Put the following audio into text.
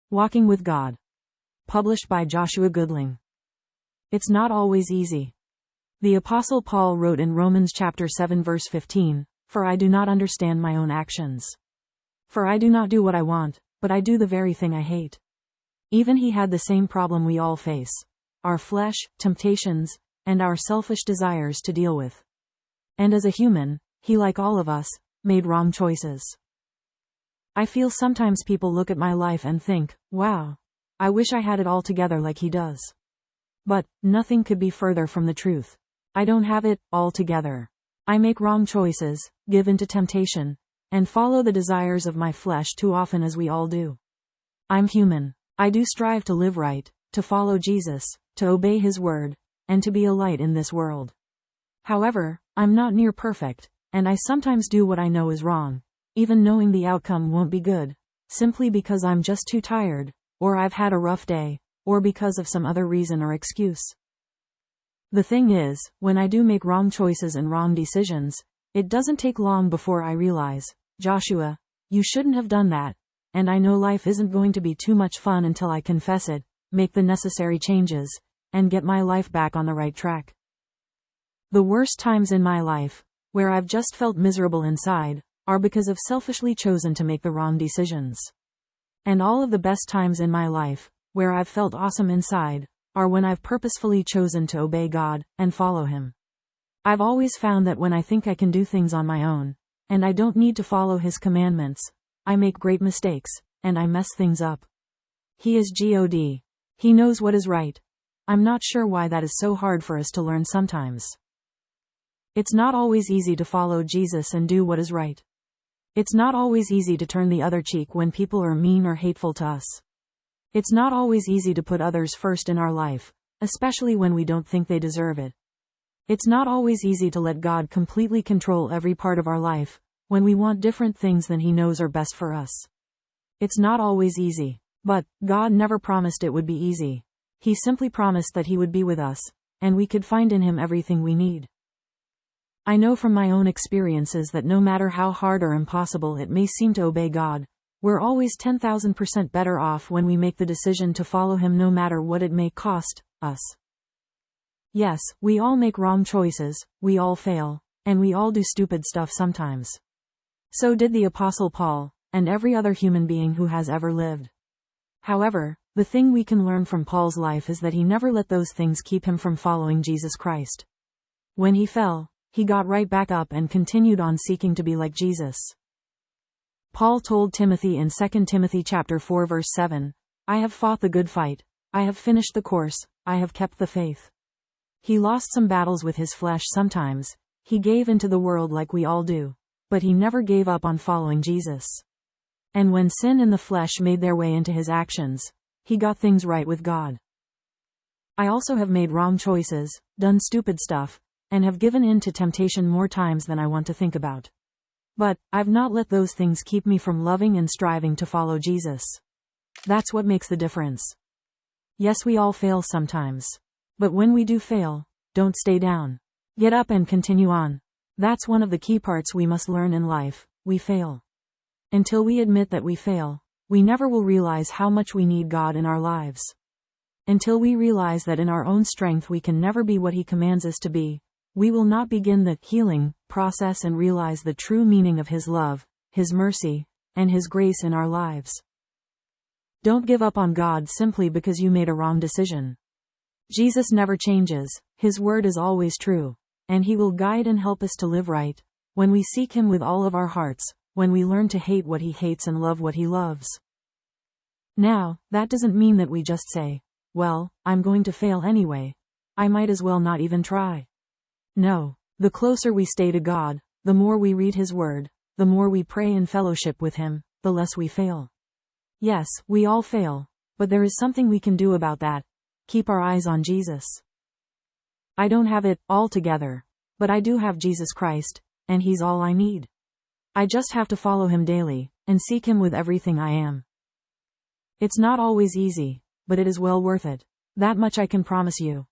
Walking with God. Published by Joshua Goodling. It's not always easy. The Apostle Paul wrote in Romans chapter 7 verse 15, "For I do not understand my own actions. For I do not do what I want, but I do the very thing I hate." Even he had the same problem we all face. Our flesh, temptations, and our selfish desires to deal with. And as a human, he, like all of us, made wrong choices. I feel sometimes people look at my life and think, wow, I wish I had it all together like he does. But nothing could be further from the truth. I don't have it all together. I make wrong choices, give in to temptation, and follow the desires of my flesh too often, as we all do. I'm human. I do strive to live right, to follow Jesus, to obey his word, and to be a light in this world. However, I'm not near perfect, and I sometimes do what I know is wrong, even knowing the outcome won't be good, simply because I'm just too tired, or I've had a rough day, or because of some other reason or excuse. The thing is, when I do make wrong choices and wrong decisions, it doesn't take long before I realize, Joshua, you shouldn't have done that, and I know life isn't going to be too much fun until I confess it, make the necessary changes, and get my life back on the right track. The worst times in my life, where I've just felt miserable inside, are because of selfishly chosen to make the wrong decisions. And all of the best times in my life, where I've felt awesome inside, are when I've purposefully chosen to obey God and follow him. I've always found that when I think I can do things on my own, and I don't need to follow his commandments, I make great mistakes, and I mess things up. He is God. He knows what is right. I'm not sure why that is so hard for us to learn sometimes. It's not always easy to follow Jesus and do what is right. It's not always easy to turn the other cheek when people are mean or hateful to us. It's not always easy to put others first in our life, especially when we don't think they deserve it. It's not always easy to let God completely control every part of our life, when we want different things than he knows are best for us. It's not always easy, but God never promised it would be easy. He simply promised that he would be with us, and we could find in him everything we need. I know from my own experiences that no matter how hard or impossible it may seem to obey God, we're always 10,000% better off when we make the decision to follow him no matter what it may cost us. Yes, we all make wrong choices, we all fail, and we all do stupid stuff sometimes. So did the Apostle Paul, and every other human being who has ever lived. However, the thing we can learn from Paul's life is that he never let those things keep him from following Jesus Christ. When he fell, he got right back up and continued on seeking to be like Jesus. Paul told Timothy in 2 Timothy chapter 4 verse 7, "I have fought the good fight, I have finished the course, I have kept the faith." He lost some battles with his flesh sometimes, he gave into the world like we all do, but he never gave up on following Jesus. And when sin and the flesh made their way into his actions, he got things right with God. I also have made wrong choices, done stupid stuff, and have given in to temptation more times than I want to think about. But I've not let those things keep me from loving and striving to follow Jesus. That's what makes the difference. Yes, we all fail sometimes. But when we do fail, don't stay down. Get up and continue on. That's one of the key parts we must learn in life. We fail. Until we admit that we fail, we never will realize how much we need God in our lives. Until we realize that in our own strength we can never be what he commands us to be, we will not begin the healing process and realize the true meaning of his love, his mercy, and his grace in our lives. Don't give up on God simply because you made a wrong decision. Jesus never changes, his word is always true, and he will guide and help us to live right, when we seek him with all of our hearts, when we learn to hate what he hates and love what he loves. Now, that doesn't mean that we just say, well, I'm going to fail anyway. I might as well not even try. No, the closer we stay to God, the more we read his word, the more we pray in fellowship with him, the less we fail. Yes, we all fail, but there is something we can do about that. Keep our eyes on Jesus. I don't have it all together, but I do have Jesus Christ, and he's all I need. I just have to follow him daily, and seek him with everything I am. It's not always easy, but it is well worth it. That much I can promise you.